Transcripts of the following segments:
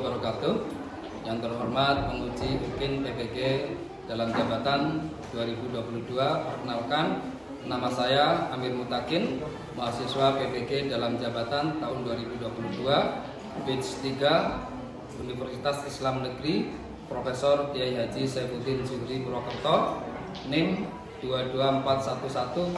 wabarakatuh. Yang terhormat penguji UKIN PPG dalam jabatan 2022. Perkenalkan, nama saya Amir Mutakin, mahasiswa PPG dalam jabatan tahun 2022, batch 3, Universitas Islam Negeri, Profesor Kiai Haji Saifuddin Zuhri Purwokerto, NIM 224110408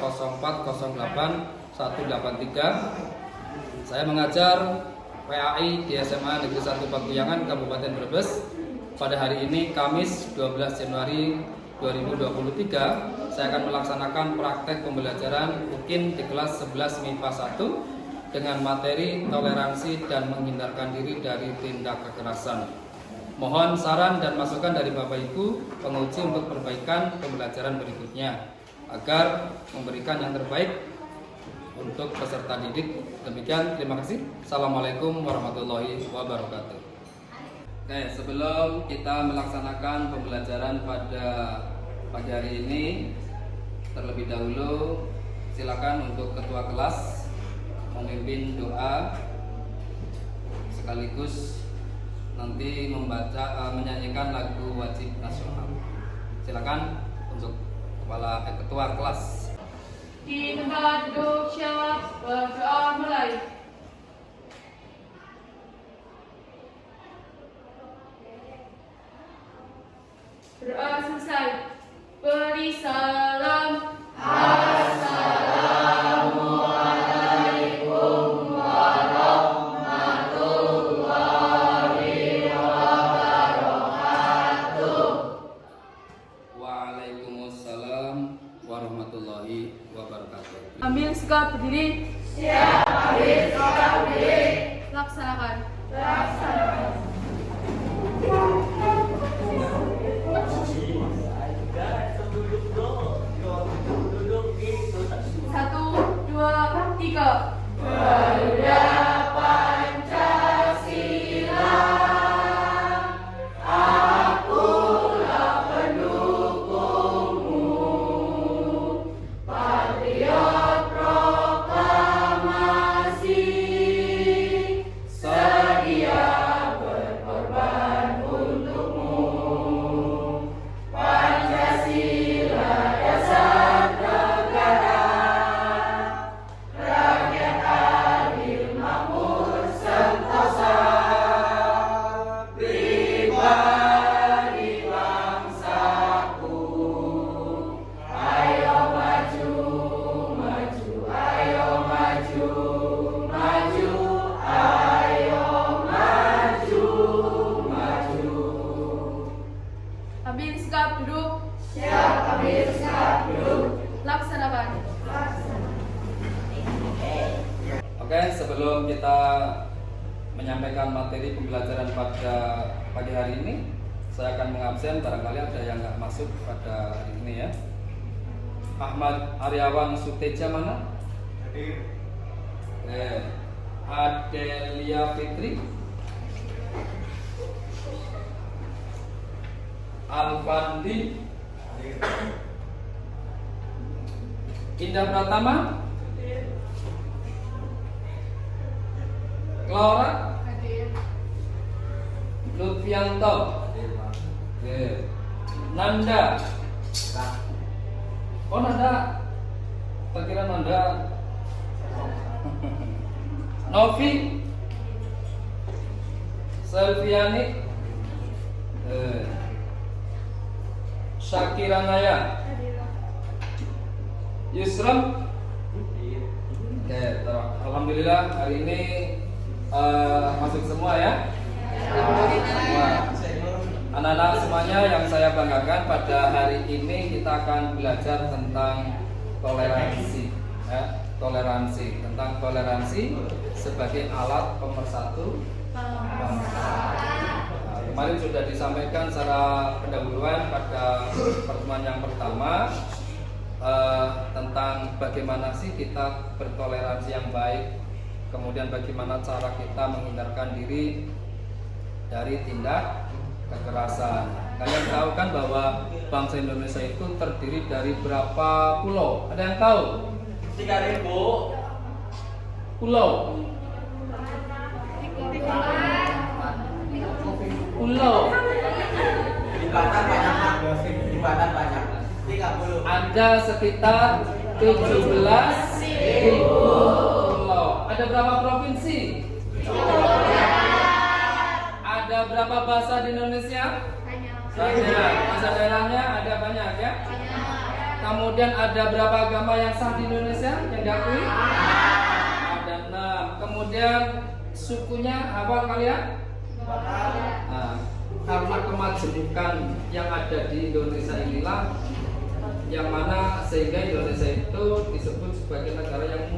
Saya mengajar PAI di SMA Negeri 1 Pakuyangan, Kabupaten Brebes. Pada hari ini, Kamis 12 Januari 2023, saya akan melaksanakan praktek pembelajaran UKIN di kelas 11 MIPA 1 dengan materi toleransi dan menghindarkan diri dari tindak kekerasan. Mohon saran dan masukan dari Bapak Ibu penguji untuk perbaikan pembelajaran berikutnya agar memberikan yang terbaik untuk peserta didik. Demikian, terima kasih. Assalamualaikum warahmatullahi wabarakatuh. Oke, sebelum kita melaksanakan pembelajaran pada pagi hari ini, terlebih dahulu silakan untuk ketua kelas memimpin doa sekaligus nanti menyanyikan lagu wajib nasional. Silakan untuk ketua kelas. Di tempat duduk siap, berdoa mulai. Berdoa selesai. Beri salam. Assalamualaikum warahmatullahi wabarakatuh. Waalaikumsalam warahmatullahi wabarakatuh. Ambil sikap berdiri. Siap, ambil sikap berdiri. Laksanakan. Laksanakan. Satu, dua, tiga. Garuda Pancasila, akulah pendukungmu. Patriot proklamasi, sedia berkorban untukmu. Pancasila dasar negara, rakyat adil makmur sentosa, pribadi bangsaku. Ayo maju, maju, ayo maju, maju, ayo maju, maju. Ambil sikap duduk. Siap, ambil sikap duduk. Laksanakan. Oke, sebelum kita menyampaikan materi pembelajaran pada pagi hari ini, saya akan mengabsen barangkali ada yang nggak masuk pada hari ini ya. Ahmad Aryawan Suteja mana? Hadir. Adelia Fitri, Alfandi, Hadir. Indah Pratama, Laura, Hadir. Lutfianto, Nanda. Oh, Nanda. Terkira Nanda. Novi, Selviani, Syakira Naya, Yusram. Alhamdulillah hari ini masuk semua ya. Semua. Anak-anak semuanya yang saya banggakan, pada hari ini kita akan belajar tentang toleransi ya. Tentang toleransi sebagai alat pemersatu bangsa. Nah, kemarin sudah disampaikan secara pendahuluan pada pertemuan yang pertama tentang bagaimana sih kita bertoleransi yang baik, kemudian bagaimana cara kita menghindarkan diri dari tindak kekerasan. Kalian tahu kan bahwa bangsa Indonesia itu terdiri dari berapa pulau? Ada yang tahu? 3.000 pulau. pulau. Di Batam banyak. Di Batam banyak. 30. Ada sekitar 17.000 pulau. Ada berapa provinsi? Ada berapa bahasa di Indonesia? Banyak. Bahasa daerahnya ada banyak ya. Kemudian ada berapa agama yang sah di Indonesia yang diakui? Ada 6. Kemudian sukunya apa kalian? Nah, karena kemajemukan yang ada di Indonesia inilah yang mana sehingga Indonesia itu disebut sebagai negara yang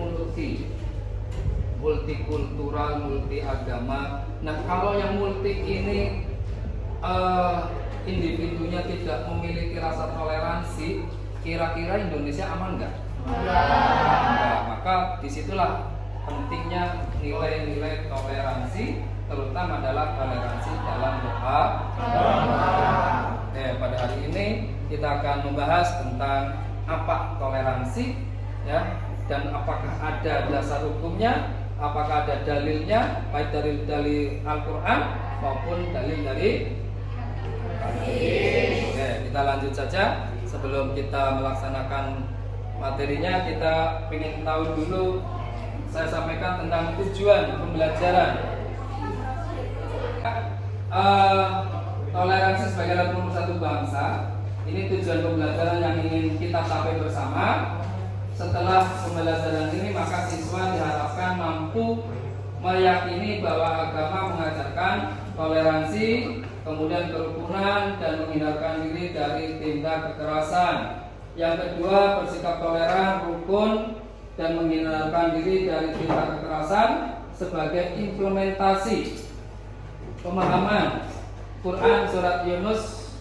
multikultural, multi agama. Nah, kalau yang multi ini individunya tidak memiliki rasa toleransi, kira-kira Indonesia aman nggak? Nah, maka disitulah pentingnya nilai-nilai toleransi, terutama adalah toleransi dalam doa. Pada hari ini kita akan membahas tentang apa toleransi, ya, dan apakah ada dasar hukumnya, apakah ada dalilnya, baik dari dalil Al-Quran maupun dalil dari hadis. Kita lanjut saja. Sebelum kita melaksanakan materinya, kita ingin tahu dulu, saya sampaikan tentang tujuan pembelajaran. Toleransi sebagai alat pemersatu bangsa. Ini tujuan pembelajaran yang ingin kita capai bersama. Setelah pembelajaran ini, maka siswa diharapkan mampu meyakini bahwa agama mengajarkan toleransi, kemudian kerukunan, dan menghindarkan diri dari tindak kekerasan. Yang kedua, bersikap toleran, rukun, dan menghindarkan diri dari tindak kekerasan sebagai implementasi pemahaman Quran surat Yunus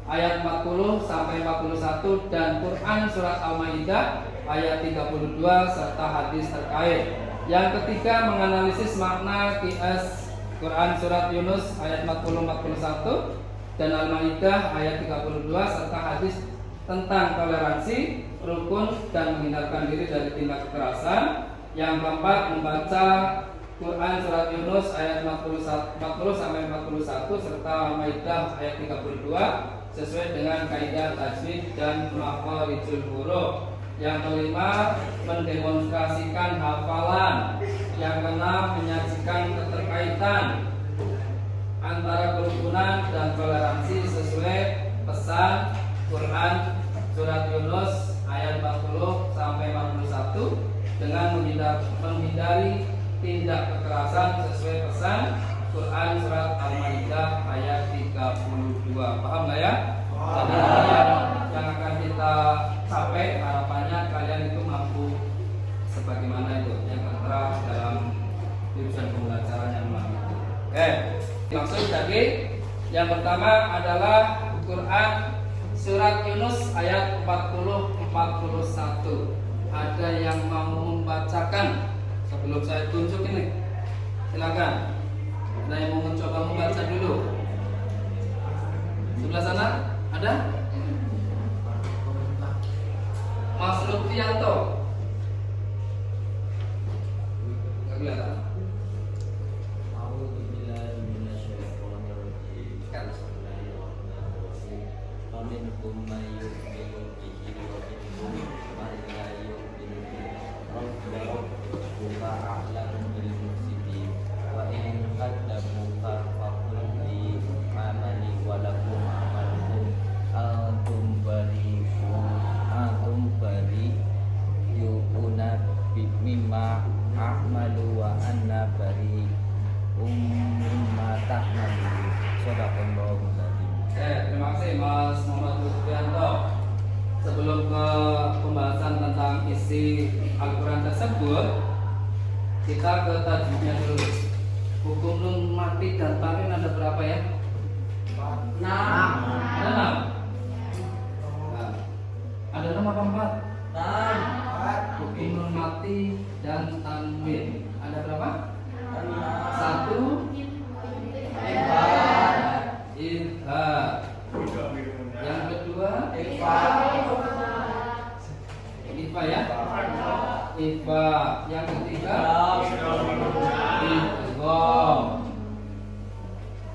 ayat 40 sampai 41 dan Quran surat Al-Maidah ayat 32 serta hadis terkait. Yang ketiga, menganalisis makna qiyas Quran surat Yunus ayat 40-41 dan Al-Maidah ayat 32 serta hadis tentang toleransi, rukun, dan menghindarkan diri dari tindak kekerasan. Yang keempat, membaca Quran surat Yunus ayat 40 sampai 41 serta Al-Maidah ayat 32 sesuai dengan kaidah tajwid dan makharijul huruf. Yang kelima, mendemonstrasikan hafalan. Yang keenam, menyajikan keterkaitan antara kerukunan dan toleransi sesuai pesan Quran surat Yunus ayat 40 sampai 41 dengan menghindari tindak kekerasan sesuai pesan Quran surat Al-Maidah ayat 32. Paham nggak ya? Jadi yang akan kita capai, harapannya kalian itu mampu sebagaimana itu yang tertera dalam tujuan pembelajaran yang lalu. Maksud dari yang pertama adalah Quran surat Yunus ayat 40-41. Ada yang mau membacakan? Sebelum saya tunjuk ini, silakan. Ada yang mau mencoba membaca dulu? Sebelah sana ada? Mas Lutfianto. Enggak kelihatan. Terima kasih Mas Muhammad Lutfianto. Sebelum ke pembahasan tentang isi Al-Quran tersebut, kita ke tajwidnya dulu. Hukum nun mati dan tanwin ada berapa ya? 6. Ada 6. Nah, ada 6 apa 4? 6. Hukum nun mati dan tanwin ada berapa? 1. Idhar. Yang kedua ifa ya. Ifa. Yang ketiga idgham.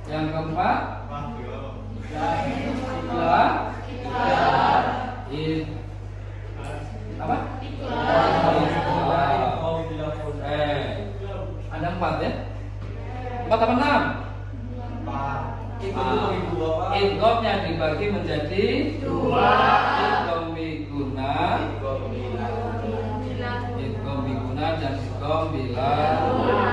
Yang keempat apa? Apa? Ada 4 ya? 4 apa 6? Idghamnya dibagi menjadi 2. Idgham biguna, idgham biguna dan idgham bila guna.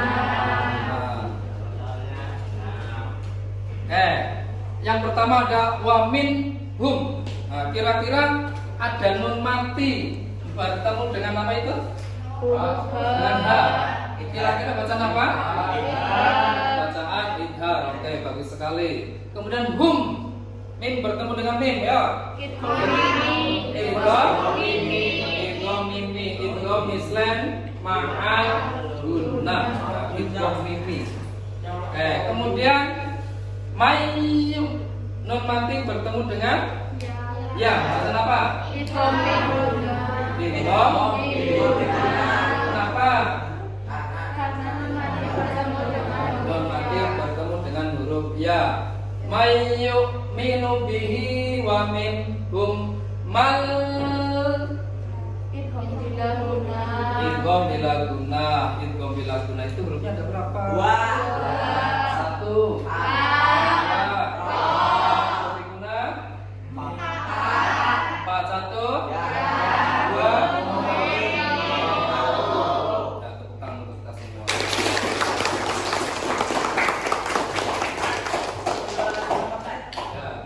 Yang pertama ada wamin hum. Nah, kira-kira ada nun mati bertemu dengan apa itu? Dengan ha. Kira-kira bacaan apa? Bacaan idhar. Oke, bagus sekali. Kemudian hum, mim bertemu dengan mim ya. Idgham mimi, idgham mislan ma'al guna. Idgham mimi. Kemudian mayu, nun mati bertemu dengan ya. Bacaan apa? Idgham. Kenapa? Nun mati bertemu dengan huruf ya. Mayyuminu bihi wa minhum mal idgham bila guna. Idgham bila guna itu hurufnya ada berapa? 1. Guna 4. 1. 2. Tepuk tangan untuk kita semua.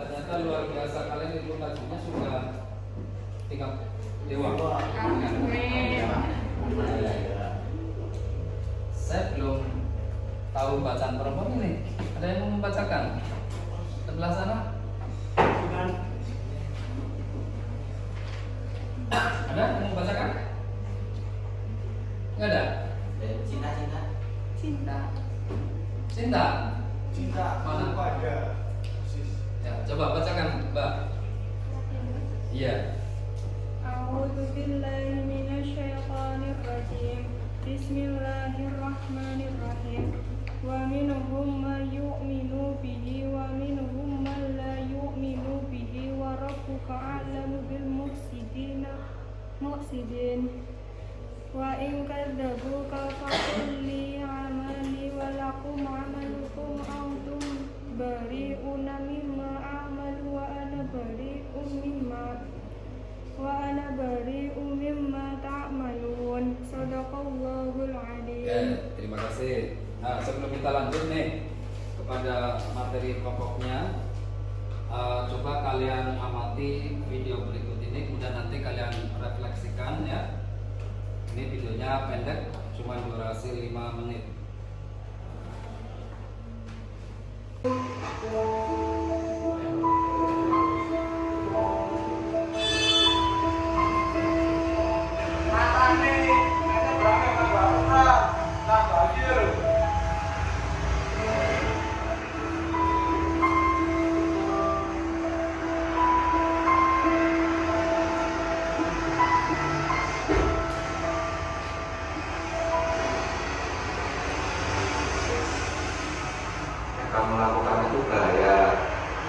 Ternyata luar biasa, kalian itu lajunya sudah tingkat dewa. Saya belum tahu bacaan perempuan ini. Ada yang mau membacakan? Sebelah sana? Ada yang mau membacakan? Enggak ada? Cinta. Mana? Ya, coba bacakan, Mbak. Iya. A'udzu billahi minasyaitonir rajim. Bismillahirrahmanirrahim. Wa minhum man yu'minu bihi wa minhum man la yu'minu bihi wa rabbuka a'lamu bil mufsidin. Wa in kadzabuka faqul li amali wa lakum amalukum antum bari'una mimma a'malu wa ana bari'un mimma ta'malun. Shadaqallahul adzim. Ya, terima kasih. Nah, sebelum kita lanjut nih kepada materi pokoknya, coba kalian amati video berikut ini, kemudian nanti kalian refleksikan ya. Ini videonya pendek, cuma durasi 5 menit. Kamu lakukan itu bahaya,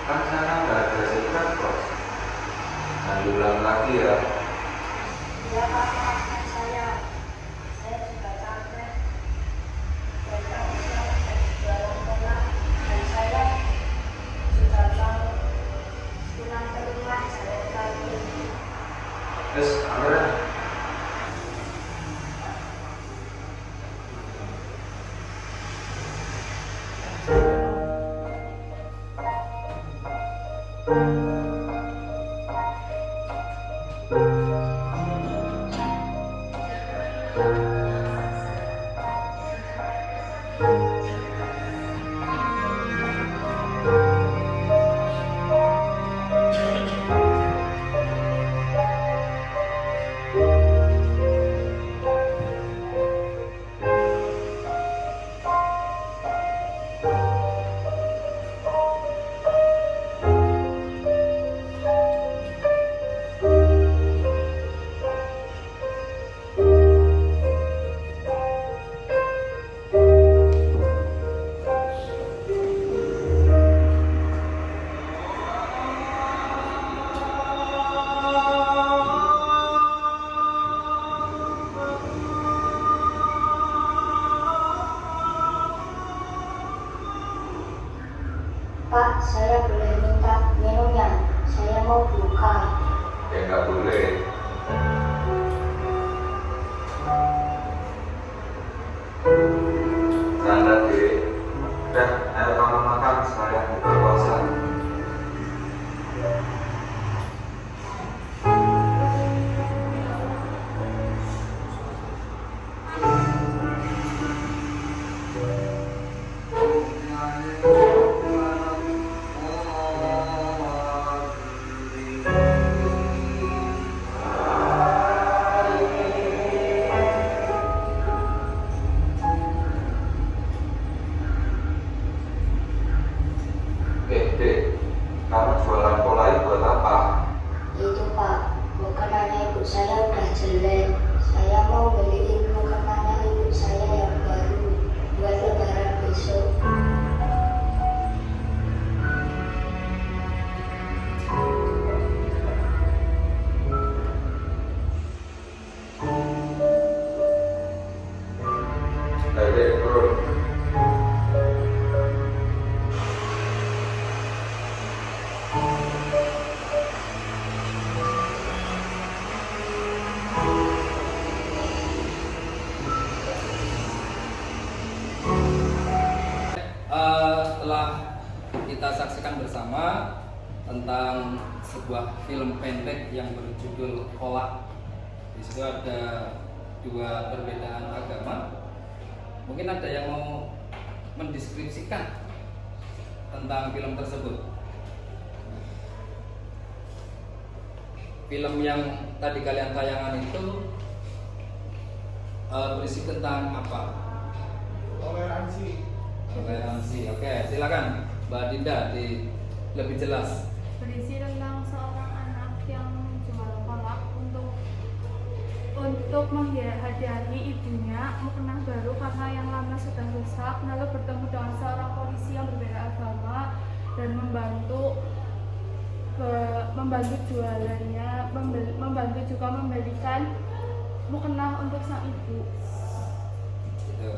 kan sana nggak ada secret box. Nah, diulang lagi ya. Ya Pak, maafkan saya juga capek. Saya bisa jualan ternak dan saya sudah mau pulang ke rumah saya lagi. Terus, kamera. Ya nggak boleh. Sana dek, udah ayo kamu makan sekalian buka puasa. Dek, kamu jualan kolai buat apa? Itu Pak, mukenanya ibu saya udah jelek. Saya mau beliin mukenanya ibu saya yang baru buat lebaran besok. Ayo dek, turun. Telah kita saksikan bersama tentang sebuah film pendek yang berjudul Kolak. Di situ ada dua perbedaan agama. Mungkin ada yang mau mendeskripsikan tentang film tersebut. Film yang tadi kalian tayangan itu berisi tentang apa? Toleransi. Toleransi. Oke, silakan Mbak Dinda lebih jelas. Berisi tentang seorang anak yang menjual kolak untuk menghadiahi ibunya mukena baru karena yang lama sudah rusak, lalu bertemu dengan seorang polisi yang berbeda agama dan membantu jualannya, membantu juga membelikan mukena untuk sang ibu. Gitu.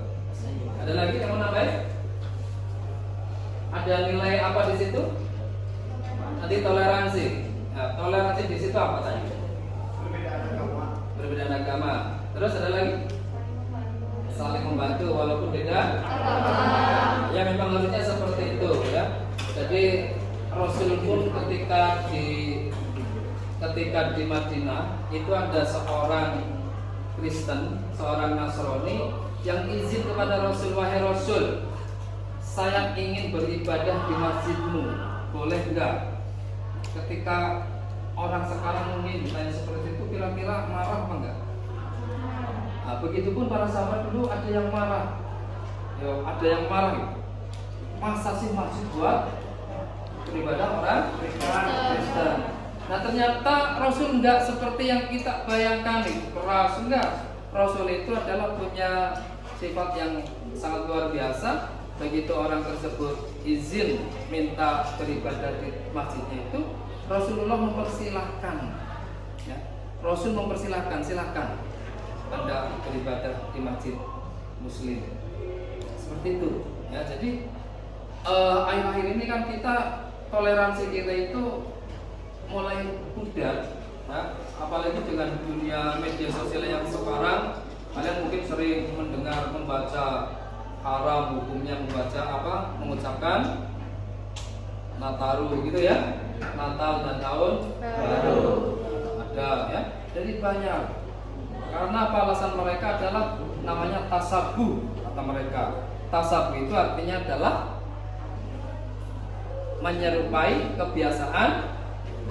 Ada lagi yang mau nambahin? Ada nilai apa di situ? Nanti toleransi. Nah, toleransi di situ apa tadi? Perbedaan agama. Terus ada lagi? Saling membantu walaupun beda agama. Ya memang harusnya seperti itu ya. Jadi Rasul pun ketika di Madinah itu ada seorang Kristen, seorang Nasrani yang izin kepada Rasul, wahai Rasul, saya ingin beribadah di masjidmu, boleh enggak? Ketika orang sekarang meminta seperti itu, kira-kira marah apa enggak? Nah, begitupun para sahabat dulu ada yang marah. Ya, ada yang marah gitu. Masa sih masjid buat beribadah orang Kristen? Nah ternyata Rasul enggak seperti yang kita bayangkan itu keras, enggak. Rasul itu adalah punya sifat yang sangat luar biasa. Begitu orang tersebut izin minta beribadah di masjidnya itu, Rasulullah mempersilahkan ya. Rasul mempersilahkan, silahkan Anda beribadah di masjid muslim. Seperti itu ya. Jadi akhir-akhir ini kan kita toleransi kita itu mulai pudar ya. Apalagi dengan dunia media sosial yang sekarang, kalian mungkin sering mendengar, membaca haram hukumnya mengucapkan Nataru gitu ya, Natal dan tahun baru ada ya. Jadi banyak. Karena apa alasan mereka adalah namanya tasabuh kata mereka. Tasabuh itu artinya adalah menyerupai kebiasaan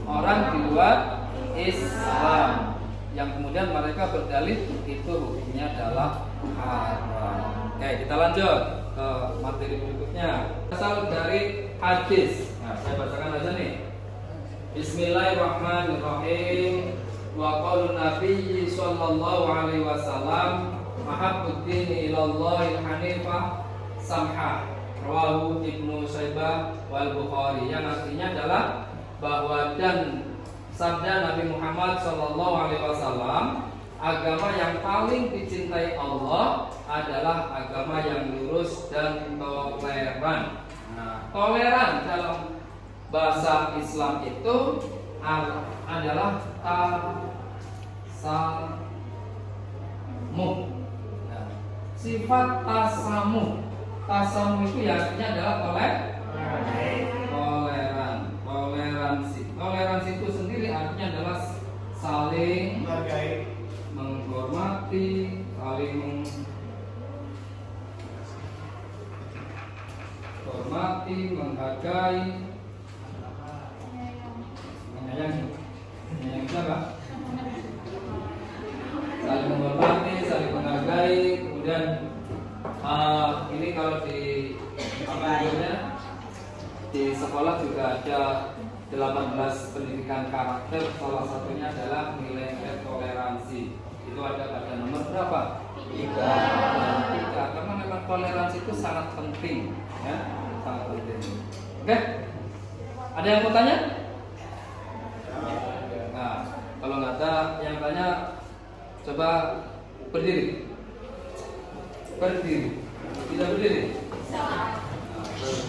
orang di luar Islam yang kemudian mereka berdalil itu hukumnya adalah haram. Oke, kita lanjut ke materi berikutnya. Asal dari hadis. Nah, saya bacakan aja nih. Bismillahirrahmanirrahim. Wa qaulun Nabi sallallahu alaihi wasallam mahabbuddin ilallahi hanifah samha. Rawahu Ibnu Syaibah wal Bukhari. Yang artinya adalah bahwa dan sabda Nabi Muhammad sallallahu alaihi wasallam, agama yang paling dicintai Allah adalah agama yang lurus dan toleran. Nah, toleran dalam bahasa Islam itu adalah tasamuh. Nah, sifat tasamuh itu ya artinya adalah toleransi. Toleransi itu sendiri artinya adalah saling menghormati, saling menghormati, menghargai, menyayangi apa? Saling menghormati, saling menghargai. Kemudian ini kalau di di sekolah juga ada 18 pendidikan karakter, salah satunya adalah nilai toleransi. Itu ada pada nomor berapa? 3. Karena memang toleransi itu sangat penting, ya, sangat penting. Oke, ada yang mau tanya? Nah, kalau nggak ada yang tanya, coba berdiri. Bisa berdiri? Nah,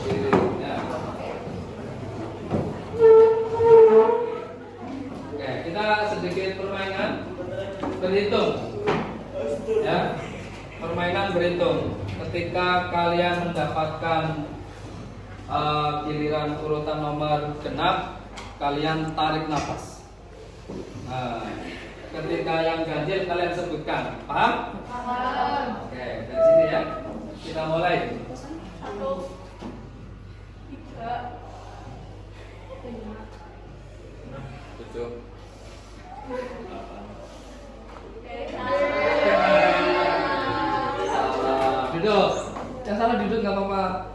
berdiri. Ya. Oke, kita sedikit permainan berhitung. Ya, permainan berhitung. Ketika kalian mendapatkan giliran urutan nomor genap, kalian tarik nafas. Ketika yang ganjil kalian sebutkan, paham? Paham. Oke, dari sini ya. Kita mulai. 1, 3, 5, 7. Duduk. Yang salah duduk nggak apa-apa.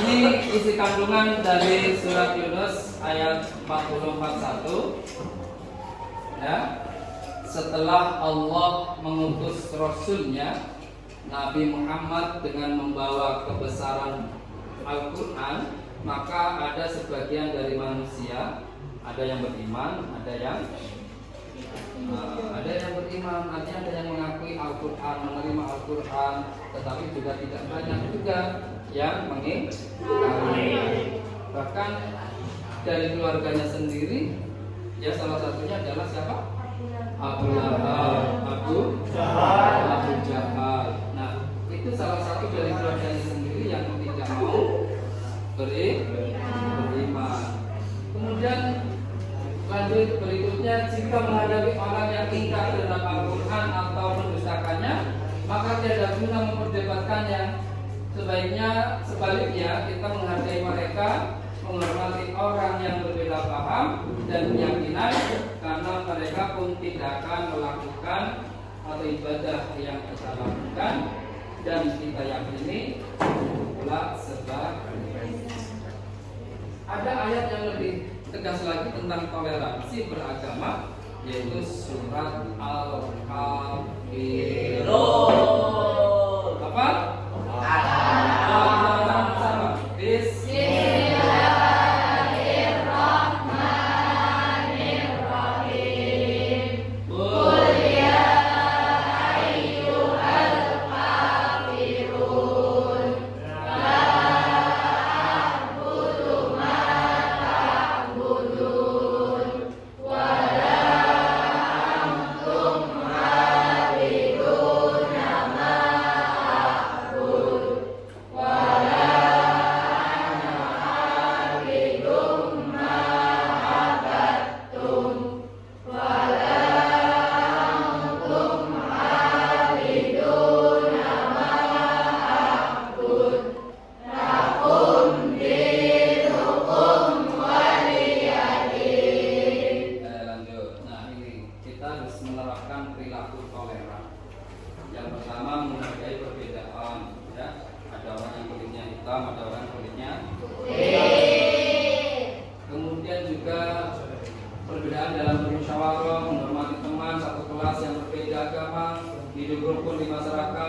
Ini isi kandungan dari surat Yunus ayat 44:1. Ya. Setelah Allah mengutus Rasulnya Nabi Muhammad dengan membawa kebesaran Al-Quran, maka ada sebagian dari manusia, ada yang beriman, ada yang beriman, artinya ada yang mengakui Al-Quran, menerima Al-Quran, tetapi juga tidak banyak juga yang mengingkari. Bahkan dari keluarganya sendiri, ya salah satunya adalah siapa? Abu Jahal. Nah, itu salah satu dari keluarganya sendiri yang tidak mau beriman. Kemudian lanjut berikutnya, jika menghadapi orang yang ingkar terhadap Al-Quran atau mendustakannya, maka tidak guna memperdebatkannya. Sebaliknya kita menghargai mereka, menghormati orang yang berbeda paham dan keyakinan, karena mereka pun tidak akan melakukan atau ibadah yang kita lakukan, dan kita yakini pula sebaliknya. Ada ayat yang lebih tegas lagi tentang toleransi beragama, yaitu surat Al-Kafirun. Apa? Sama. Bismillahirrahmanirrahim. Qul ya ayyuhal kafirun, la a'budu ma ta'budun, wa la antum 'abiduna ma a'bud, wa la ana 'abidum ma 'abadtum, wa la antum 'abiduna ma a'bud, lakum dinukum waliyadin. Lanjut. Nah, ini kita harus menerapkan perilaku toleran. Yang pertama, menghargai perbedaan, ya. Ada orang yang kulitnya hitam, ada orang yang kulitnya putih. Kemudian juga perbedaan dalam bermusyawarah, menghormati teman satu kelas yang berbeda agama, hidup rukun di masyarakat,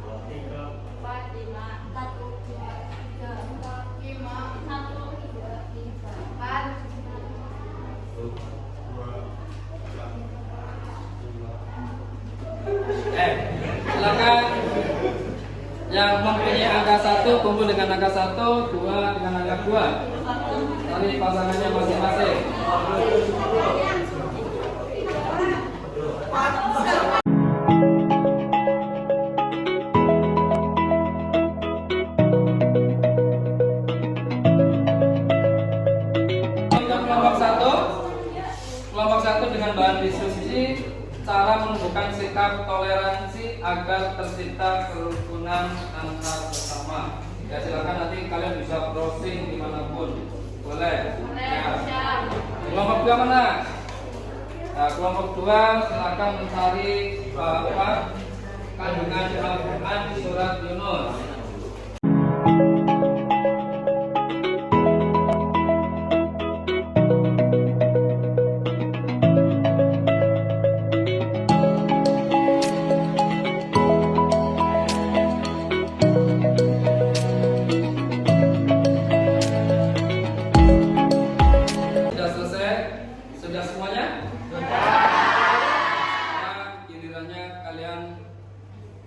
Silakan yang mempunyai angka 1 kumpul dengan angka 1, 2 dengan angka 2. Cari pasangannya masing-masing. Kelompok 1 dengan bahan diskusi cara menunjukkan sikap toleransi agar tercipta kerukunan antar sesama. Ya silakan nanti kalian bisa browsing dimanapun, boleh. Ya. Kelompok 2 mana? Nah, kelompok 2 silakan mencari kandungan Al-Quran surat Yunus. Sudah semuanya? Nah, gilirannya kalian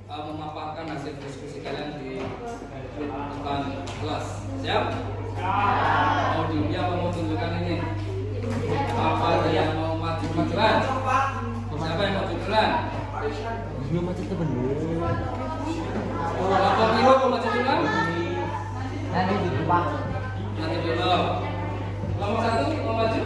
memaparkan hasil diskusi kalian di depan kelas. Siap? Mau diundi apa mau tunjukkan ini? Apa ada yang mau maju-majuan? Siapa yang mau majuan? Kelompok biru mau maju-majuan? Nanti dulu. Kelompok 1 mau maju?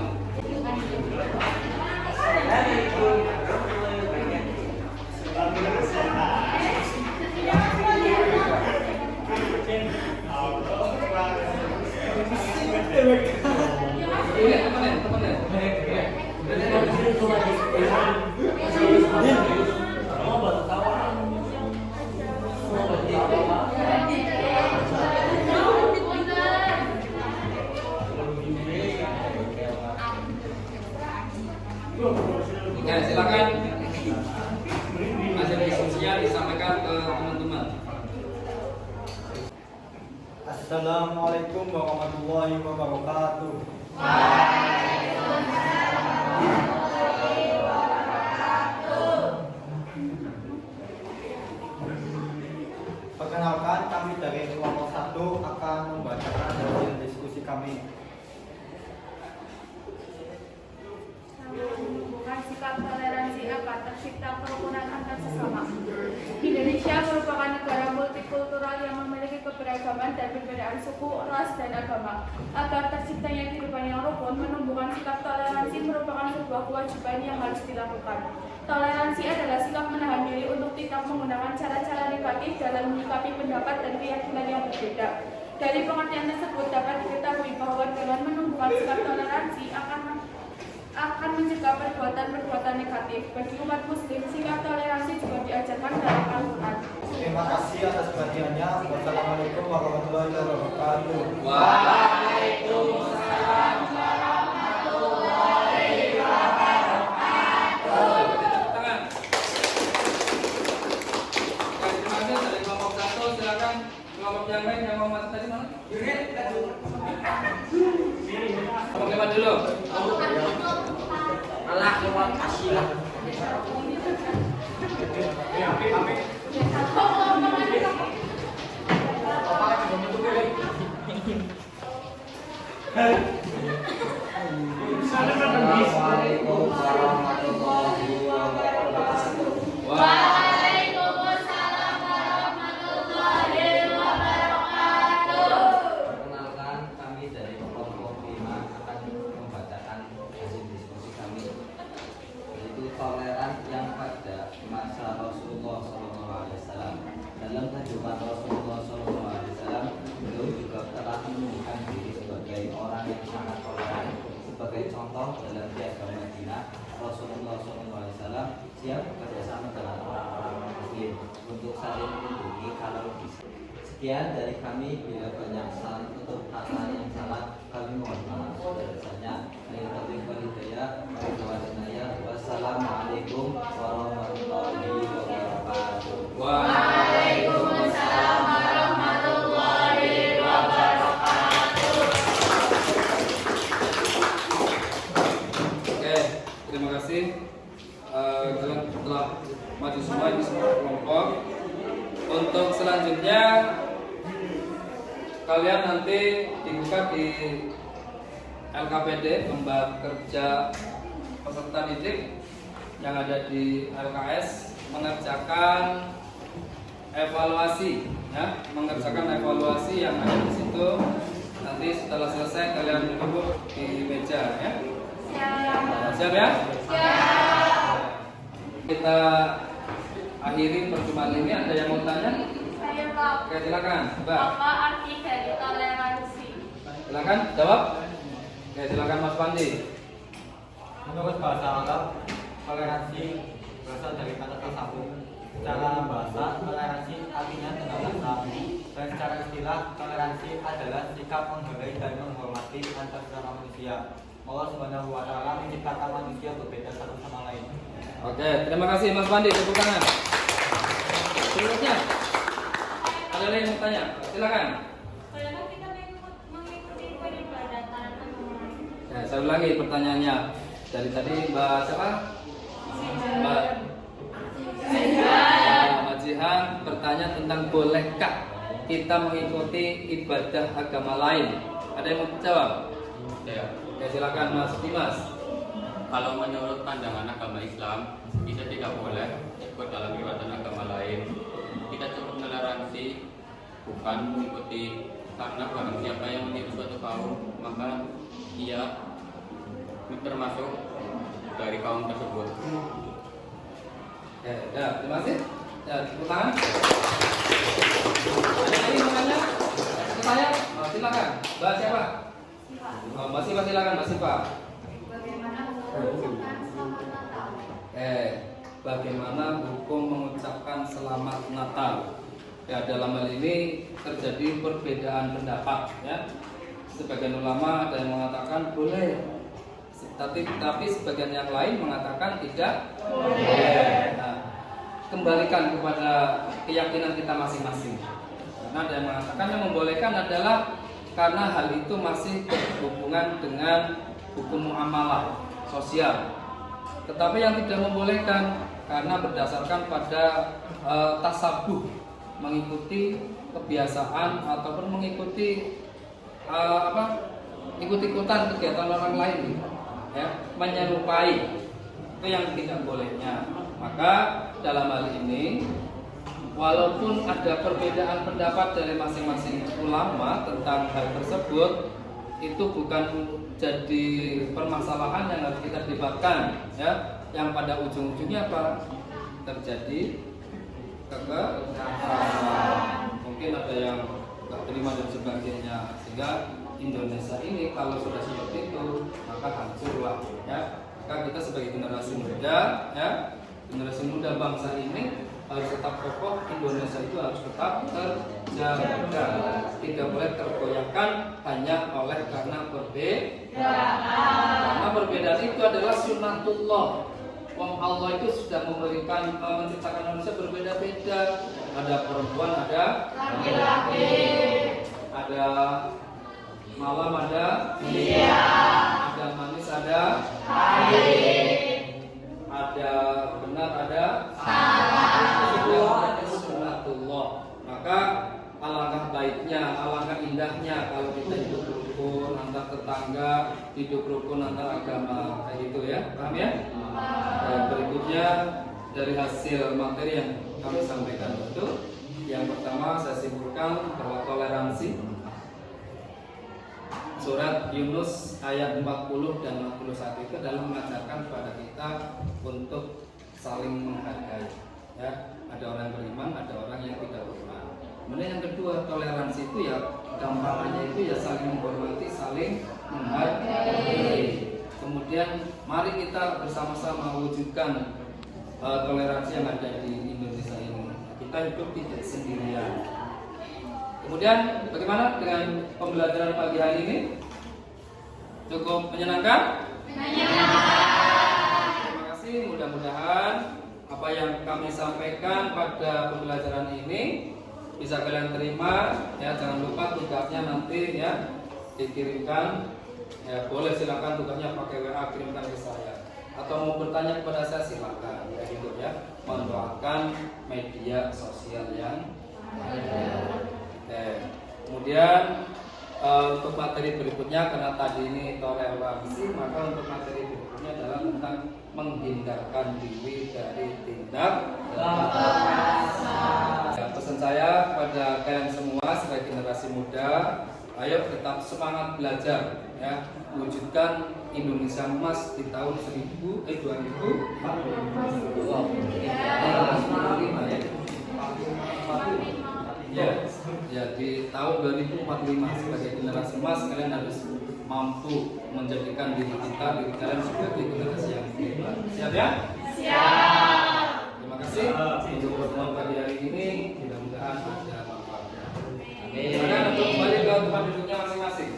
Ya, silakan hasil diskusinya disampaikan ke teman-teman. Assalamualaikum warahmatullahi wabarakatuh. Perkenalkan, kami dari kelompok 1 akan membacakan hasil diskusi kami. Menumbuhkan sikap toleransi agar tercipta kerukunan antar sesama. Indonesia merupakan negara multikultural yang memiliki keberagaman dan perbedaan suku, ras, dan agama. Agar terciptanya kehidupan yang rukun, menumbuhkan sikap toleransi merupakan sebuah kewajiban yang harus dilakukan. Toleransi adalah sikap menahan diri untuk tidak menggunakan cara-cara negatif dalam menyikapi pendapat dan keyakinan yang berbeda. Dari pengertian tersebut dapat diketahui bahwa dengan menumbuhkan sikap toleransi akan mencegah perbuatan-perbuatan negatif. Bagi umat muslim, sikap toleransi juga diajarkan dalam Al-Quran. Terima kasih atas perhatiannya. Wassalamualaikum warahmatullahi wabarakatuh. Waalaikumsalam warahmatullahi wabarakatuh. Tangan. Terima kasih dari kelompok 1. Silakan kelompok yang lain yang mau masuk tadi mana? Kelompok 5 dulu. Allah lewat kasih. Assalamualaikum warahmatullahi wabarakatuh. Waalaikumsalam warahmatullahi wabarakatuh. Perkenalkan, kami dari kelompok 5 akan membacakan hasil diskusi kami, yaitu toleran yang pada masa Rasulullah SAW. Dalam kehidupan Rasulullah SAW, beliau juga telah menunjukkan diri sebagai orang yang sangat toleran. Sebagai contoh, dalam piagam Madinah, Rasulullah SAW siap bekerjasama dengan orang-orang Muslim untuk saling melindungi kalau bisa. Sekian dari kami. Bila banyak salah untuk kata yang salah, kami mohon maaf sebesar-besarnya. Wassalamualaikum warahmatullahi wabarakatuh. Waalaikumsalam warahmatullahi wabarakatuh. Oke, terima kasih. Kalian telah maju semua di semua kelompok. Untuk selanjutnya kalian nanti dibuka di LKPD, lembaga kerja peserta didik yang ada di LKS, mengerjakan evaluasi, ya, mengerjakan evaluasi yang ada di situ. Nanti setelah selesai kalian duduk di meja, ya. Siap ya? Siap. Kita akhiri perjumpaan ini. Ada yang mau tanya? Saya Pak. Oke, silakan. Mbak. Apa arti dari toleransi? Silakan jawab. Oke, silakan Mas Pandi. Menurut bahasa Arab, toleransi berasal dari kata tasawuf. Secara bahasa, toleransi artinya tengah rasa, dan secara istilah, toleransi adalah sikap menghargai dan menghormati antar sesama manusia. Allah Subhanahu wa Ta'ala menciptakan manusia berbeda satu sama lain. Oke, terima kasih Mas Pandi. Tepuk tangan. Berikutnya, ada lagi yang mau tanya? Silakan. Bolehkah kita mengikuti peribadatan agama? Ya, saya ulangi pertanyaannya. Dari tadi Mbak siapa? Mbak Jihan bertanya tentang bolehkah kita mengikuti ibadah agama lain. Ada yang mau jawab? Ya. Ya, silakan Mas Dimas. Kalau menurut pandangan agama Islam, kita tidak boleh ikut dalam ibadah agama lain. Kita cukup toleransi, bukan mengikuti, karena barang siapa yang meniru suatu kaum, maka ia termasuk dari kaum tersebut. Ya, terima kasih. Ya, tepuk tangan. Ada lagi yang mau tanya? Ke saya? Oh, silakan. Mbak siapa? Oh, Mbak Siva, silakan Mbak Siva. Bagaimana mengucapkan selamat Natal? Bagaimana hukum mengucapkan selamat Natal? Ya, dalam hal ini terjadi perbedaan pendapat, ya. Sebagian ulama ada yang mengatakan boleh, tapi sebagian yang lain mengatakan tidak boleh. Nah, kembalikan kepada keyakinan kita masing-masing. Karena ada yang mengatakan yang membolehkan adalah karena hal itu masih berhubungan dengan hukum muamalah sosial. Tetapi yang tidak membolehkan karena berdasarkan pada tasabuh, mengikuti kebiasaan ataupun mengikuti ikut-ikutan kegiatan orang lain, ya, menyerupai, itu yang tidak bolehnya. Maka dalam hal ini, walaupun ada perbedaan pendapat dari masing-masing ulama tentang hal tersebut, itu bukan jadi permasalahan yang harus kita debatkan, ya. Yang pada ujung-ujungnya apa? Terjadi kekerasan. Mungkin ada yang nggak terima dan sebagainya, sehingga Indonesia ini kalau sudah seperti itu maka hancurlah, ya. Maka kita sebagai generasi muda, ya, generasi muda bangsa ini harus tetap kokoh. Indonesia itu harus tetap terjaga, tidak boleh tergoyahkan hanya oleh karena perbedaan. Karena perbedaan itu adalah sunnatullah. Wong Allah itu sudah menciptakan manusia berbeda-beda. Ada perempuan, ada laki-laki, ada malam, ada siang, ada manis, ada pahit, ada benar, ada salah. Itu sunnatullah. Maka alangkah baiknya, alangkah indahnya kalau kita hidup rukun antar tetangga, hidup rukun antar agama, kayak gitu ya, paham ya? Berikutnya dari hasil materi yang kami sampaikan itu, yang pertama saya simpulkan bahwa toleransi surat Yunus ayat 40 dan 41 itu adalah mengajarkan kepada kita untuk saling menghargai. Ya, ada orang yang beriman, ada orang yang tidak beriman. Kemudian yang kedua, toleransi itu ya gampangannya itu ya saling menghormati, saling menghargai. Kemudian mari kita bersama-sama wujudkan toleransi yang ada di Indonesia ini. Kita hidup tidak sendirian. Kemudian bagaimana dengan pembelajaran pagi hari ini? Cukup menyenangkan? Terima kasih. Mudah-mudahan apa yang kami sampaikan pada pembelajaran ini bisa kalian terima. Ya, jangan lupa tugasnya nanti ya dikirimkan. Ya, boleh silakan tugasnya pakai WA, kirimkan ke saya. Atau mau bertanya kepada saya silakan. Kayak gitu ya. Manfaatkan media sosial yang ada. Kemudian untuk materi berikutnya, karena tadi ini toleransi, maka untuk materi berikutnya adalah tentang menghindarkan diri dari tindak kekerasan. Pesan saya kepada kalian semua sebagai generasi muda, ayo tetap semangat belajar, ya, wujudkan Indonesia emas di tahun 2045. Ya, di tahun 2045 sebagai generasi emas kalian harus mampu menjadikan diri kalian sebagai generasi yang hebat. Siap ya? Siap. Terima kasih untuk pertemuan pagi hari ini. Mudah-mudahan ada manfaatnya. Amin. Silakan untuk kembali ke tempat duduknya masing-masing.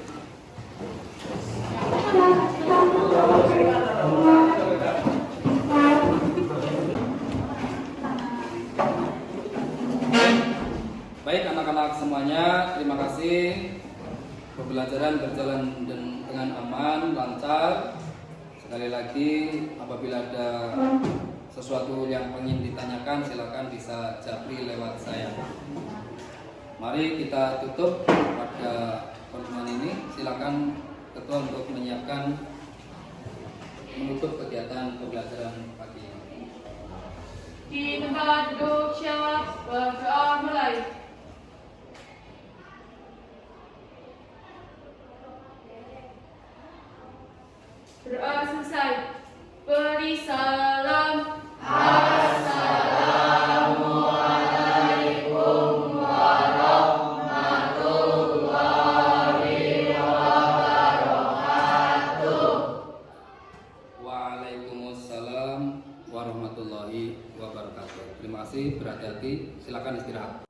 Baik anak-anak semuanya, terima kasih. Pembelajaran berjalan dengan aman, lancar. Sekali lagi, apabila ada sesuatu yang ingin ditanyakan, silakan bisa japri lewat saya. Mari kita tutup pada pertemuan ini. Silakan Ketua untuk menyiapkan menutup kegiatan pembelajaran pagi ini. Di tempat duduk siap, berdoa mulai. Berdoa selesai. Beri salam. Assalamualaikum warahmatullahi wabarakatuh. Waalaikumsalam warahmatullahi wabarakatuh. Terima kasih, berhati-hati. Silakan istirahat.